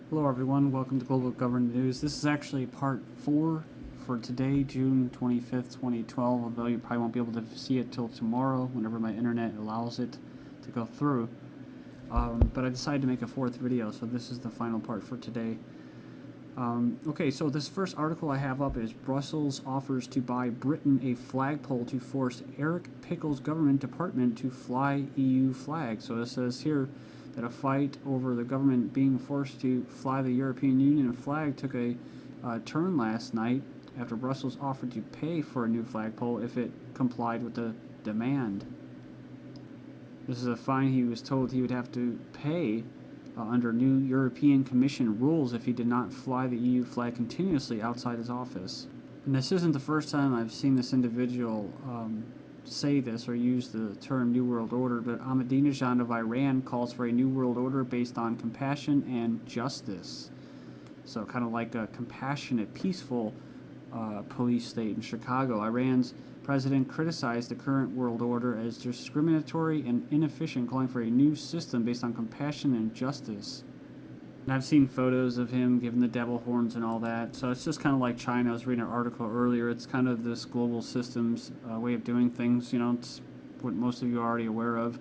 Hello everyone, welcome to Global Government News. This is actually part 4 for today, June 25th, 2012, although you probably won't be able to see it till tomorrow whenever my internet allows it to go through. But I decided to make a 4th video, so this is the final part for today. Okay, so this first article I have up is Brussels offers to buy Britain a flagpole to force Eric Pickle's government department to fly EU flag. So it says here that a fight over the government being forced to fly the European Union flag took a turn last night after Brussels offered to pay for a new flagpole if it complied with the demand. This is a fine he was told he would have to pay under new European Commission rules if he did not fly the EU flag continuously outside his office. And this isn't the first time I've seen this individual say this or use the term New World Order, but Ahmadinejad of Iran calls for a New World Order based on compassion and justice. So kind of like a compassionate, peaceful police state in Chicago. Iran's president criticized the current world order as discriminatory and inefficient, calling for a new system based on compassion and justice. And I've seen photos of him giving the devil horns and all that, so it's just kind of like China. I was reading an article earlier. It's kind of this global systems way of doing things. You know, it's what most of you are already aware of.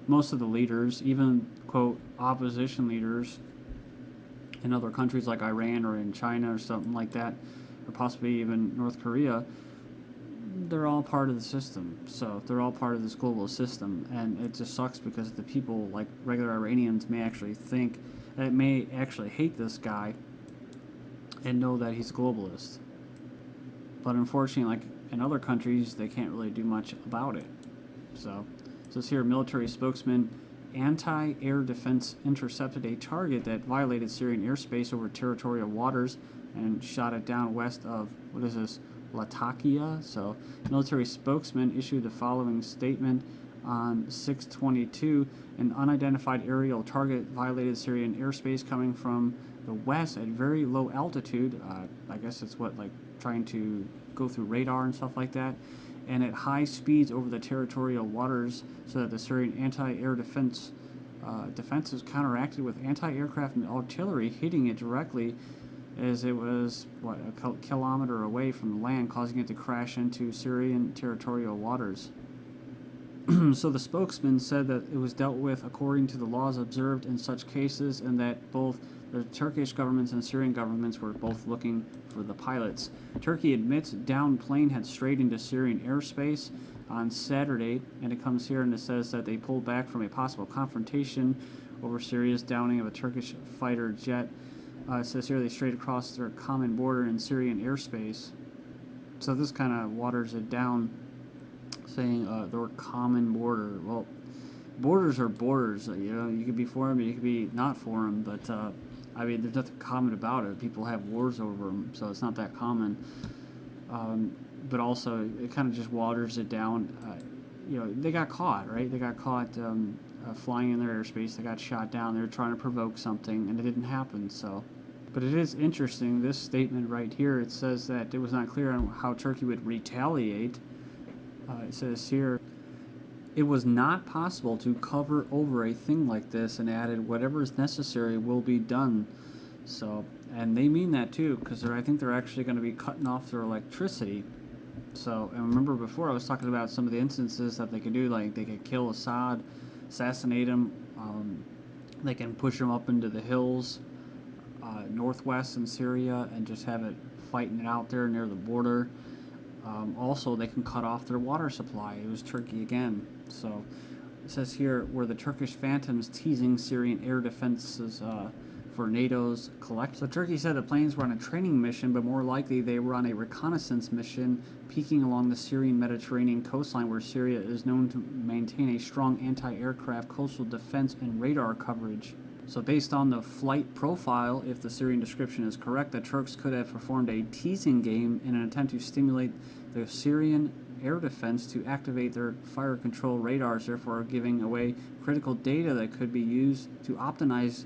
Most of the leaders, even, quote, opposition leaders in other countries like Iran or in China or something like that, or possibly even North Korea, they're all part of the system. So they're all part of this global system, and it just sucks because the people, like regular Iranians, may actually think that may actually hate this guy and know that he's a globalist. But unfortunately, like in other countries, they can't really do much about it. So it says here, military spokesman, anti-air defense intercepted a target that violated Syrian airspace over territorial waters and shot it down west of, what is this, Latakia. So military spokesman issued the following statement on 6/22. An unidentified aerial target violated Syrian airspace coming from the west at very low altitude. I guess it's what, like trying to go through radar and stuff like that, and at high speeds over the territorial waters, so that the Syrian anti-air defenses counteracted with anti-aircraft and artillery, hitting it directly as it was, what, a kilometer away from the land, causing it to crash into Syrian territorial waters. So the spokesman said that it was dealt with according to the laws observed in such cases, and that both the Turkish governments and Syrian governments were both looking for the pilots. Turkey admits downed plane had strayed into Syrian airspace on Saturday, and it comes here and it says that they pulled back from a possible confrontation over Syria's downing of a Turkish fighter jet. It says here they strayed across their common border in Syrian airspace. So this kind of waters it down, saying their common border. Well, borders are borders. You know, you could be for them, you could be not for them, but I mean, there's nothing common about it. People have wars over them, so it's not that common. But also, it kind of just waters it down. You know, they got caught, right? They got caught flying in their airspace. They got shot down. They were trying to provoke something, and it didn't happen. So, but it is interesting. This statement right here, it says that it was not clear on how Turkey would retaliate. It says here, it was not possible to cover over a thing like this, and added, whatever is necessary will be done. So, and they mean that too, because I think they're actually going to be cutting off their electricity. So, and remember before I was talking about some of the instances that they could do, like they could kill Assad, assassinate him, they can push him up into the hills, northwest in Syria, and just have it fighting it out there near the border. Also, they can cut off their water supply. It was Turkey again. So it says here, where the Turkish Phantoms teasing Syrian air defenses for NATO's collect. So Turkey said the planes were on a training mission, but more likely they were on a reconnaissance mission, peeking along the Syrian Mediterranean coastline, where Syria is known to maintain a strong anti-aircraft coastal defense and radar coverage. So based on the flight profile, if the Syrian description is correct, the Turks could have performed a teasing game in an attempt to stimulate the Syrian air defense to activate their fire control radars, therefore giving away critical data that could be used to optimize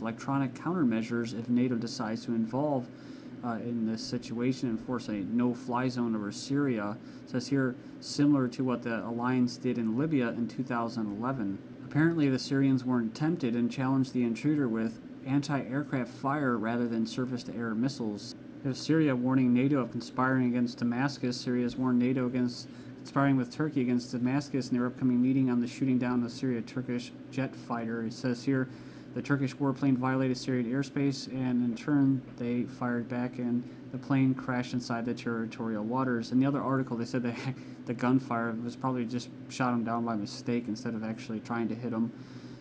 electronic countermeasures if NATO decides to involve in this situation and force a no-fly zone over Syria. It says here, similar to what the alliance did in Libya in 2011. Apparently the Syrians weren't tempted and challenged the intruder with anti-aircraft fire rather than surface-to-air missiles. Syria warning NATO of conspiring against Damascus. Syria has warned NATO against conspiring with Turkey against Damascus in their upcoming meeting on the shooting down of Syria-Turkish jet fighter. It says here, the Turkish warplane violated Syrian airspace, and in turn, they fired back, and the plane crashed inside the territorial waters. In the other article, they said that the gunfire was probably just shot him down by mistake instead of actually trying to hit him.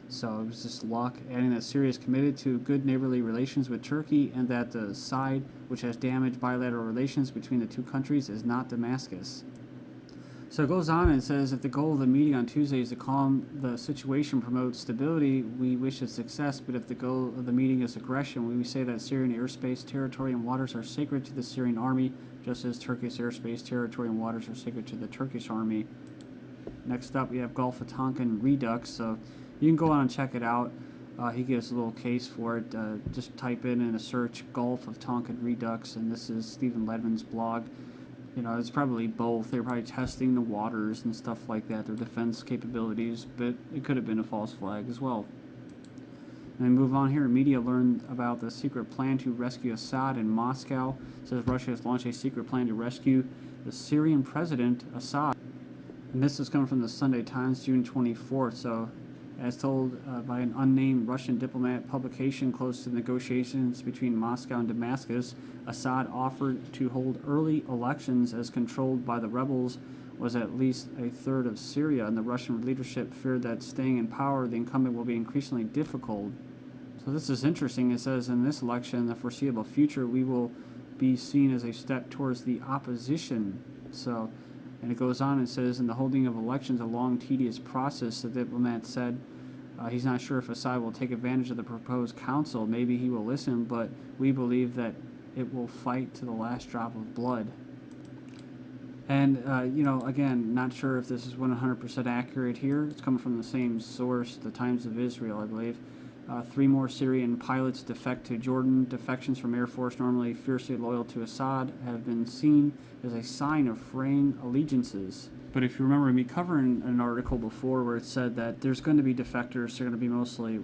So it was just luck, adding that Syria is committed to good neighborly relations with Turkey, and that the side which has damaged bilateral relations between the two countries is not Damascus. So it goes on and says, if the goal of the meeting on Tuesday is to calm the situation, promote stability, we wish it success. But if the goal of the meeting is aggression, we say that Syrian airspace, territory, and waters are sacred to the Syrian army, just as Turkish airspace, territory, and waters are sacred to the Turkish army. Next up, we have Gulf of Tonkin Redux. So you can go on and check it out. He gives a little case for it. Just type in a search, Gulf of Tonkin Redux, and this is Stephen Ledman's blog. You know, it's probably both. They're probably testing the waters and stuff like that, their defense capabilities, but it could have been a false flag as well. And then move on here. Media learned about the secret plan to rescue Assad in Moscow. It says Russia has launched a secret plan to rescue the Syrian president, Assad. And this is coming from the Sunday Times, June 24th. So, as told by an unnamed Russian diplomat publication close to negotiations between Moscow and Damascus, Assad offered to hold early elections as controlled by the rebels was at least a third of Syria, and the Russian leadership feared that staying in power, the incumbent will be increasingly difficult. So this is interesting. It says, in this election, in the foreseeable future, we will be seen as a step towards the opposition. So, and it goes on and says, in the holding of elections, a long, tedious process, the diplomat said. He's not sure if Assad will take advantage of the proposed council. Maybe he will listen, but we believe that it will fight to the last drop of blood. And, you know, again, not sure if this is 100% accurate here. It's coming from the same source, the Times of Israel, I believe. 3 more Syrian pilots defect to Jordan. Defections from Air Force normally fiercely loyal to Assad have been seen as a sign of fraying allegiances. But if you remember me covering an article before where it said that there's going to be defectors, they're going to be mostly,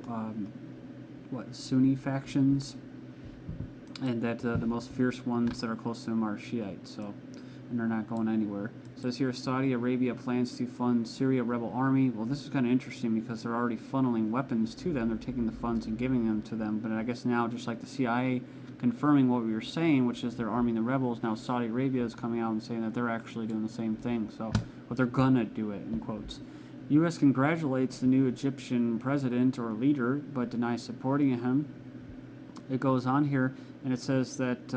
Sunni factions, and that the most fierce ones that are close to them are Shiite, so, and they're not going anywhere. It says here, Saudi Arabia plans to fund Syria rebel army. Well, this is kind of interesting because they're already funneling weapons to them. They're taking the funds and giving them to them. But I guess now, just like the CIA confirming what we were saying, which is they're arming the rebels, now Saudi Arabia is coming out and saying that they're actually doing the same thing. So, but they're gonna do it, in quotes. U.S. congratulates the new Egyptian president or leader, but denies supporting him. It goes on here, and it says that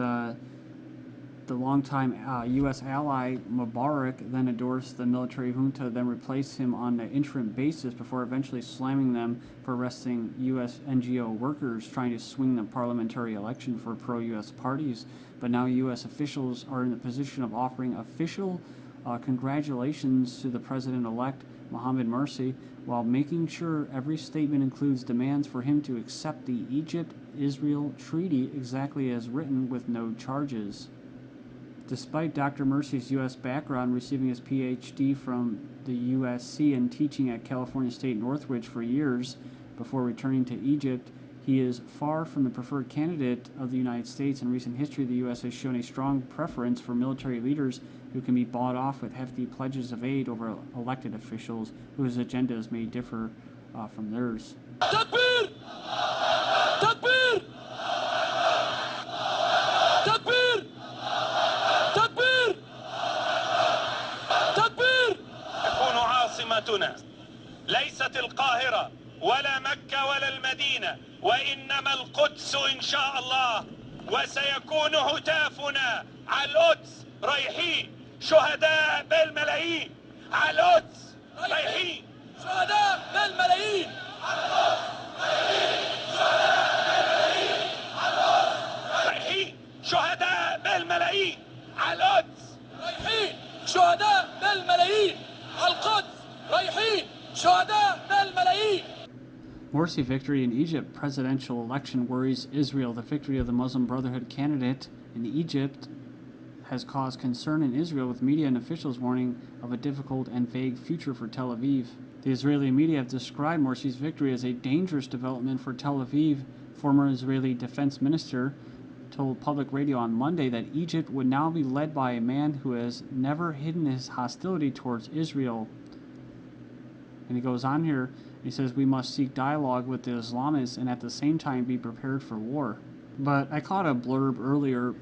the longtime U.S. ally Mubarak then endorsed the military junta, then replaced him on an interim basis before eventually slamming them for arresting U.S. NGO workers trying to swing the parliamentary election for pro-U.S. parties. But now U.S. officials are in the position of offering official congratulations to the president-elect Mohamed Morsi, while making sure every statement includes demands for him to accept the Egypt-Israel treaty exactly as written with no charges. Despite Dr. Morsi's U.S. background, receiving his Ph.D. from the USC and teaching at California State Northridge for years before returning to Egypt, he is far from the preferred candidate of the United States. In recent history, the U.S. has shown a strong preference for military leaders who can be bought off with hefty pledges of aid over elected officials whose agendas may differ from theirs. Takbir! Takbir! Takbir! تكبير تكبير تكون عاصمتنا ليست القاهرة ولا مكة ولا المدينة وإنما القدس إن شاء الله وسيكون هتافنا على القدس رايحين شهداء بالملايين على القدس رايحين شهداء بالملايين على القدس رايحين شهداء بالملايين على القدس رايحين شهداء بالملايين على القدس رايحين شهداء بالملايين. Morsi victory in Egypt. Presidential election worries Israel. The victory of the Muslim Brotherhood candidate in Egypt has caused concern in Israel, with media and officials warning of a difficult and vague future for Tel Aviv. The Israeli media have described Morsi's victory as a dangerous development for Tel Aviv, Former Israeli defense minister told public radio on Monday that Egypt would now be led by a man who has never hidden his hostility towards Israel. And he goes on here, he says, we must seek dialogue with the Islamists and at the same time be prepared for war. But I caught a blurb earlier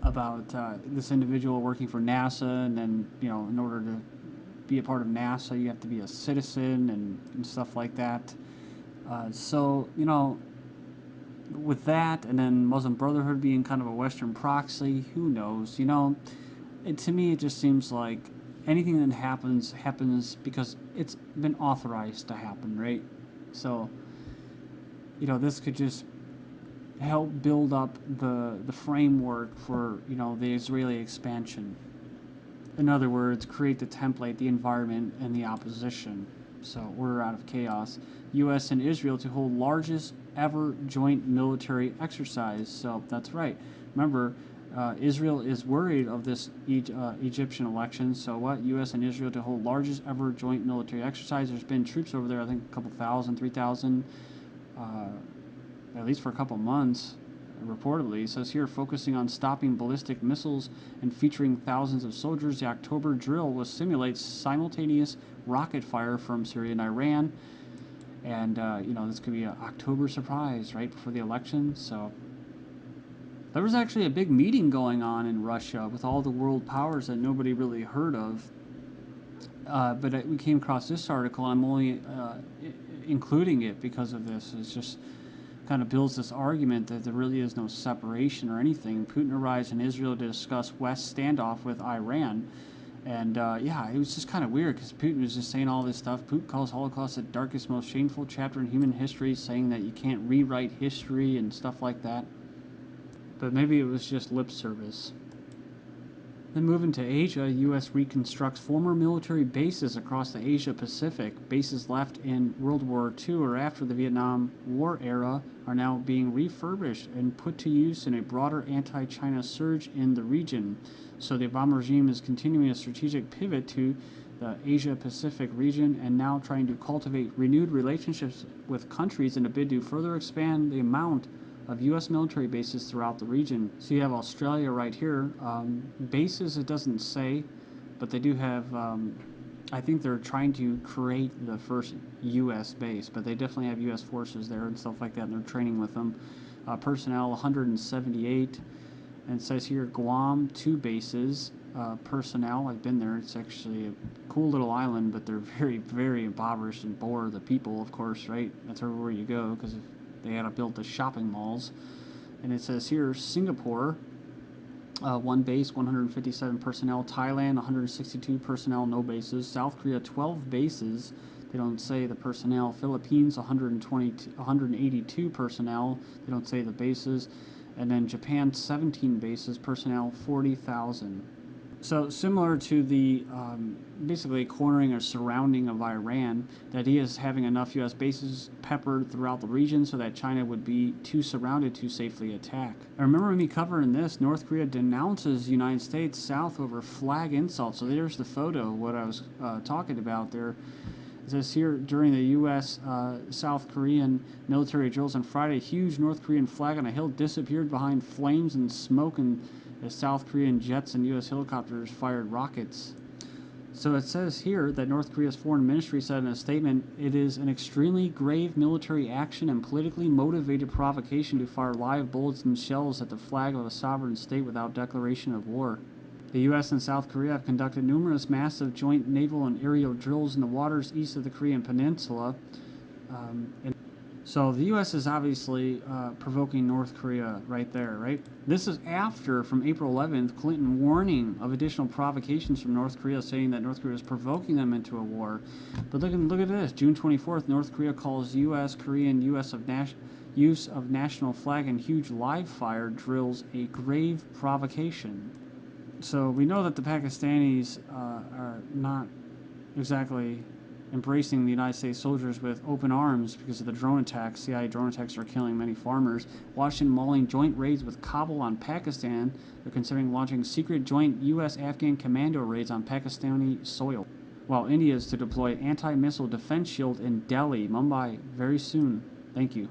about this individual working for NASA, and then, you know, in order to be a part of NASA, you have to be a citizen and stuff like that. So, you know, with that, and then Muslim Brotherhood being kind of a Western proxy, who knows? You know, to me, it just seems like anything that happens because it's been authorized to happen, right? So, you know, this could just help build up the framework for, you know, the Israeli expansion. In other words, create the template, the environment, and the opposition. So, order out of chaos. U.S. and Israel to hold largest ever joint military exercise. So, that's right. Remember, Israel is worried of this Egyptian election. So, what? U.S. and Israel to hold largest ever joint military exercise. There's been troops over there, I think a couple thousand, 3,000, at least for a couple months. Reportedly, it says here, focusing on stopping ballistic missiles and featuring thousands of soldiers, the October drill will simulate simultaneous rocket fire from Syria and Iran. And, you know, this could be an October surprise right before the election. So there was actually a big meeting going on in Russia with all the world powers that nobody really heard of. But we came across this article, and I'm only including it because of this. It's just kind of builds this argument that there really is no separation or anything. Putin arrives in Israel to discuss West standoff with Iran. And yeah, it was just kind of weird because Putin was just saying all this stuff. Putin calls Holocaust the darkest, most shameful chapter in human history, saying that you can't rewrite history and stuff like that. But maybe it was just lip service. Then moving to Asia, U.S. reconstructs former military bases across the Asia-Pacific. Bases left in World War II or after the Vietnam War era are now being refurbished and put to use in a broader anti-China surge in the region. So the Obama regime is continuing a strategic pivot to the Asia-Pacific region and now trying to cultivate renewed relationships with countries in a bid to further expand the amount of U.S. military bases throughout the region. So you have Australia right here. Bases, it doesn't say, but they do have, I think they're trying to create the first U.S. base, but they definitely have U.S. forces there and stuff like that, and they're training with them. Personnel, 178. And it says here, Guam, 2 bases. Personnel, I've been there. It's actually a cool little island, but they're very, very impoverished and poor. The people, of course, right? That's everywhere you go, because they had to build the shopping malls. And it says here, Singapore, 1 base, 157 personnel. Thailand, 162 personnel, no bases. South Korea, 12 bases. They don't say the personnel. Philippines, 182 personnel. They don't say the bases. And then Japan, 17 bases, personnel, 40,000. So similar to the basically cornering or surrounding of Iran, the idea is having enough U.S. bases peppered throughout the region so that China would be too surrounded to safely attack. I remember me covering this. North Korea denounces the United States South over flag insult. So there's the photo, what I was talking about there. It says here, during the U.S. South Korean military drills on Friday, a huge North Korean flag on a hill disappeared behind flames and smoke, and as South Korean jets and U.S. helicopters fired rockets. So it says here that North Korea's foreign ministry said in a statement, it is an extremely grave military action and politically motivated provocation to fire live bullets and shells at the flag of a sovereign state without declaration of war. The U.S. and South Korea have conducted numerous massive joint naval and aerial drills in the waters east of the Korean Peninsula. So the U.S. is obviously provoking North Korea right there, right? This is after, from April 11th, Clinton warning of additional provocations from North Korea, saying that North Korea is provoking them into a war. But look at this. June 24th, North Korea calls U.S., Korean use of national flag and huge live fire drills a grave provocation. So we know that the Pakistanis are not exactly embracing the United States soldiers with open arms because of the drone attacks. CIA drone attacks are killing many farmers. Washington mulling joint raids with Kabul on Pakistan. They're considering launching secret joint U.S.-Afghan commando raids on Pakistani soil. While India is to deploy anti-missile defense shield in Delhi, Mumbai, very soon. Thank you.